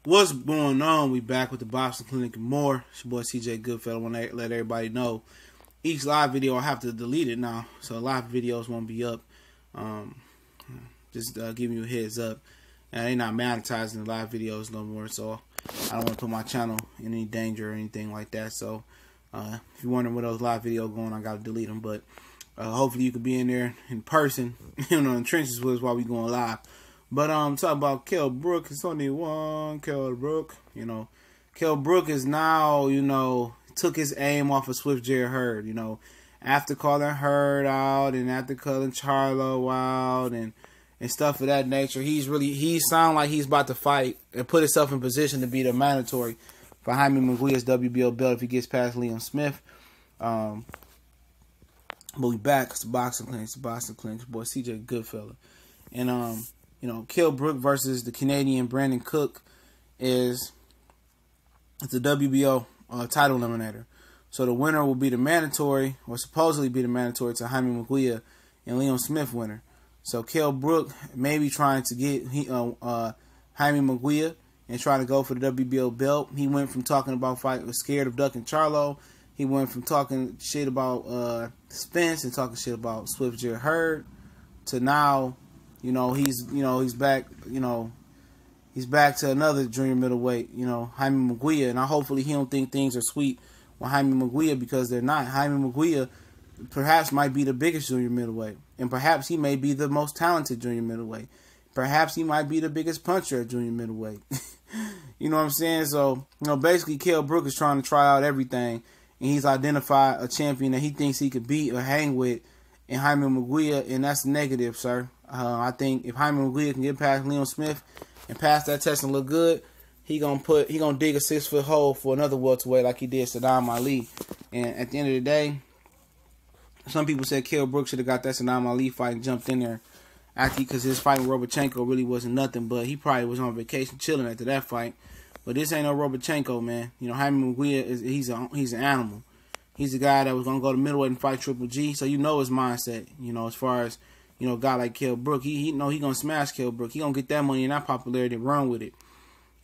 What's going on? We back with the Boxing Clinic and more. It's your boy CJ Goodfellow. I want to let everybody know each live video I have to delete it now, so live videos won't be up. Just giving you a heads up. And they're not monetizing the live videos no more, so I don't want to put my channel in any danger or anything like that. So if you're wondering where those live videos going, I gotta delete them. But hopefully you could be in there in person, in the trenches with us while we going live. But talking about Kell Brook, it's only one Kell Brook. Kell Brook is now, took his aim off of Swift Jerry Hurd. After calling Hurd out and after calling Charlo out and stuff of that nature, he sound like he's about to fight and put himself in position to be the mandatory for Jaime Munguia's WBO belt if he gets past Liam Smith. But we back. It's the Boxing Clinic. Boy, CJ Goodfellow. And Kell Brook versus the Canadian Brandon Cook it's the WBO title eliminator. So the winner will be the mandatory, or supposedly be the mandatory, to Jaime Munguia and Liam Smith winner. So Kell Brook may be trying to get Jaime Munguia and try to go for the WBO belt. He went from talking about scared of ducking Charlo. He went from talking shit about Spence and talking shit about Swift Jerry Hurd to now, he's back. He's back to another junior middleweight. Jaime Munguia, and hopefully he don't think things are sweet with Jaime Munguia, because they're not. Jaime Munguia perhaps might be the biggest junior middleweight, and perhaps he may be the most talented junior middleweight. Perhaps he might be the biggest puncher at junior middleweight. You know what I'm saying? So, basically Kell Brook is trying to try out everything, and he's identified a champion that he thinks he could beat or hang with in Jaime Munguia, and that's negative, sir. I think if Jaime Munguia can get past Liam Smith and pass that test and look good, he gonna dig a 6-foot hole for another welterweight like he did Saddam Ali. And at the end of the day, some people said Kell Brook should have got that Saddam Ali fight and jumped in there because his fight with Robochenko really wasn't nothing, but he probably was on vacation chilling after that fight. But this ain't no Robochenko, man. Jaime Munguia he's an animal. He's a guy that was gonna go to middleweight and fight Triple G, so his mindset. As far as a guy like Kell Brook, he gonna smash Kell Brook. He gonna get that money and that popularity and run with it.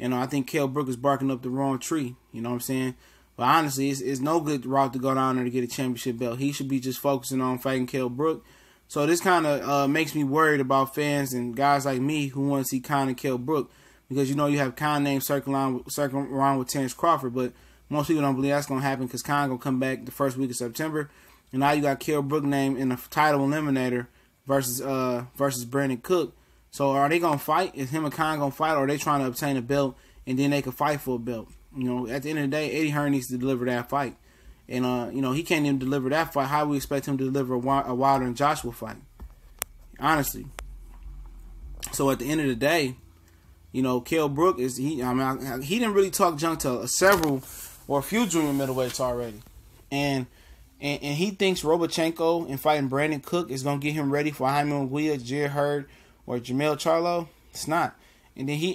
I think Kell Brook is barking up the wrong tree. You know what I'm saying? But honestly, it's no good route to go down there to get a championship belt. He should be just focusing on fighting Kell Brook. So this kind of makes me worried about fans and guys like me who want to see Khan and Kell Brook, because you have Khan named circling around with Terrence Crawford, but most people don't believe that's gonna happen because Khan gonna come back the first week of September, and now you got Kell Brook named in the title eliminator versus Brandon Cook. So are they gonna fight? Is him and Khan gonna fight, or are they trying to obtain a belt and then they can fight for a belt? At the end of the day, Eddie Hearn needs to deliver that fight. And, he can't even deliver that fight. How do we expect him to deliver a Wilder and Joshua fight? Honestly. So at the end of the day, Kell Brook he didn't really talk junk to a few junior middleweights already. And he thinks Robochenko and fighting Brandon Cook is going to get him ready for Jaime Munguia, Jerry Hurd, or Jamel Charlo. It's not. And then he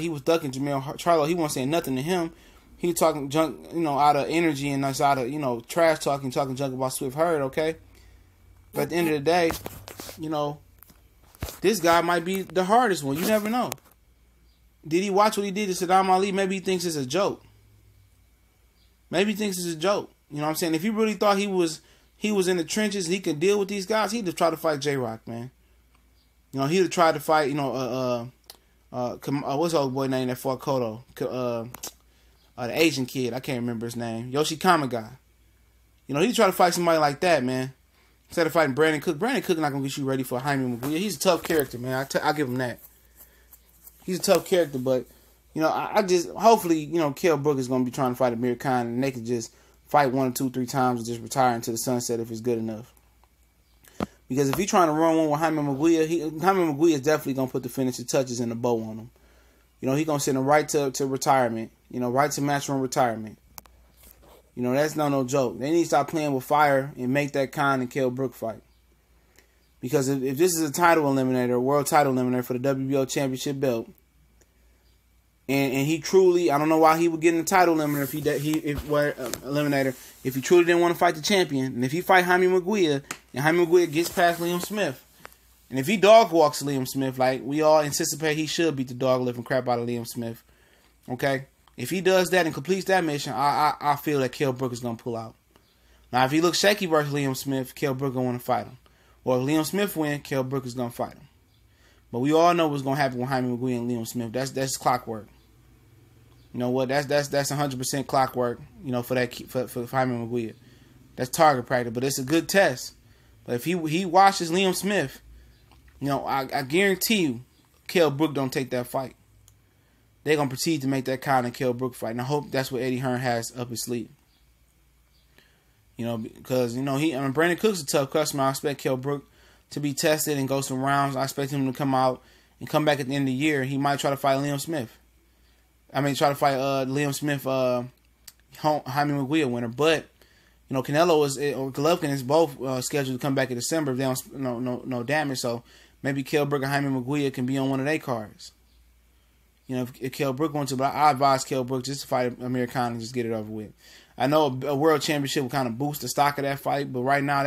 was ducking Jamel Charlo. He wasn't saying nothing to him. He talking junk, out of energy and that's out of, trash talking junk about Swift Hurd, okay? But at the end of the day, this guy might be the hardest one. You never know. Did he watch what he did to Saddam Ali? Maybe he thinks it's a joke. Maybe he thinks it's a joke. You know what I'm saying? If he really thought he was in the trenches, he could deal with these guys, he'd have tried to fight J-Rock, man. He'd have tried to fight, what's the old boy name that fought Cotto? The Asian kid, I can't remember his name. Yoshi Kamigai. He'd try to fight somebody like that, man. Instead of fighting Brandon Cook. Brandon Cook not going to get you ready for Jaime Munguia. He's a tough character, man. I'll give him that. He's a tough character, but, hopefully, Kell Brook is going to be trying to fight Amir Khan, and they can just fight 1 or 2, 3 times and just retire into the sunset if it's good enough. Because if he's trying to run one with Jaime Munguia, Jaime Munguia is definitely going to put the finishing touches and the bow on him. He's going to send him right to retirement. Right to matchroom retirement. That's no joke. They need to stop playing with fire and make that Khan and Kell Brook fight. Because if this is a title eliminator, a world title eliminator for the WBO Championship belt, and he truly, I don't know why he would get in the title eliminator if he truly didn't want to fight the champion, and if he fight Jaime Munguia, and Jaime Munguia gets past Liam Smith, and if he dog walks Liam Smith like we all anticipate he should beat the dog living crap out of Liam Smith, Okay? If he does that and completes that mission, I feel that Kell Brook is going to pull out. Now, if he looks shaky versus Liam Smith, Kell Brook going to want to fight him. Or if Liam Smith wins, Kell Brook is going to fight him. But we all know what's going to happen with Jaime Munguia and Liam Smith. That's clockwork. You know what? That's 100% clockwork. You know, for Jaime Munguia. That's target practice, but it's a good test. But if he watches Liam Smith, you know, I guarantee you, Kell Brook don't take that fight. They're gonna proceed to make that Kyle and Kell Brook fight, and I hope that's what Eddie Hearn has up his sleeve. You know, because you know Brandon Cook's a tough customer. I expect Kell Brook to be tested and go some rounds. I expect him to come out and come back at the end of the year. He might try to fight Liam Smith. Try to fight Liam Smith, Jaime Munguia winner. But you know, Canelo or Golovkin is both scheduled to come back in December if they don't no damage. So maybe Kell Brook and Jaime Munguia can be on one of their cards. You know, if Kell Brook wants to, but I advise Kell Brook just to fight Amir Khan and just get it over with. I know a world championship will kind of boost the stock of that fight, but right now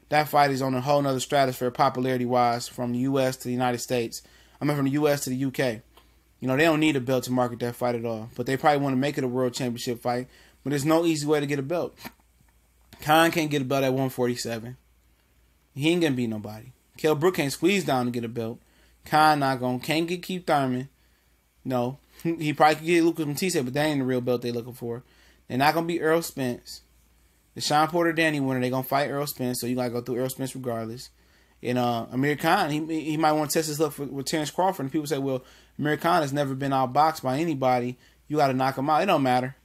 that fight is on a whole nother stratosphere popularity-wise from the U.S. to the United States. From the U.S. to the U.K. You know, they don't need a belt to market that fight at all, but they probably want to make it a world championship fight, but there's no easy way to get a belt. Khan can't get a belt at 147. He ain't gonna beat nobody. Kell Brook can't squeeze down to get a belt. Khan can't get Keith Thurman. No, he probably could get Lucas Matisse, but that ain't the real belt they're looking for. They're not gonna beat Earl Spence. The Sean Porter Danny winner, they're gonna fight Earl Spence, so you gotta go through Earl Spence regardless. And Amir Khan, he might want to test his luck with Terrence Crawford. And people say, well, Amir Khan has never been outboxed by anybody. You gotta knock him out. It don't matter.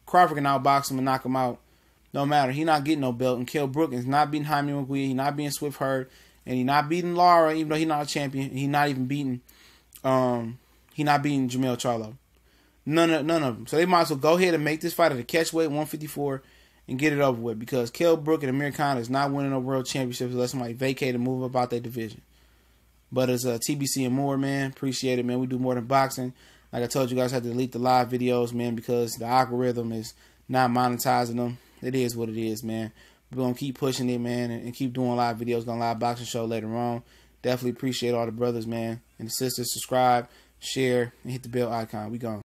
Crawford can outbox him and knock him out. Don't matter. He not getting no belt. And Kell Brook is not beating Jaime Munguia. He not beating Swift Hurd. And he not beating Lara, even though he's not a champion. He not even beating he not beating Jamel Charlo. None of them. So they might as well go ahead and make this fight at a catchweight 154 and get it over with, because Kell Brook and Amir Khan is not winning no world championships unless somebody vacate and move up out their division. But it's TBC and more, man. Appreciate it, man. We do more than boxing. Like I told you guys, I had to delete the live videos, man, because the algorithm is not monetizing them. It is what it is, man. We're going to keep pushing it, man, and keep doing live videos on live boxing show later on. Definitely appreciate all the brothers, man, and the sisters. Subscribe, share, and hit the bell icon. We gone.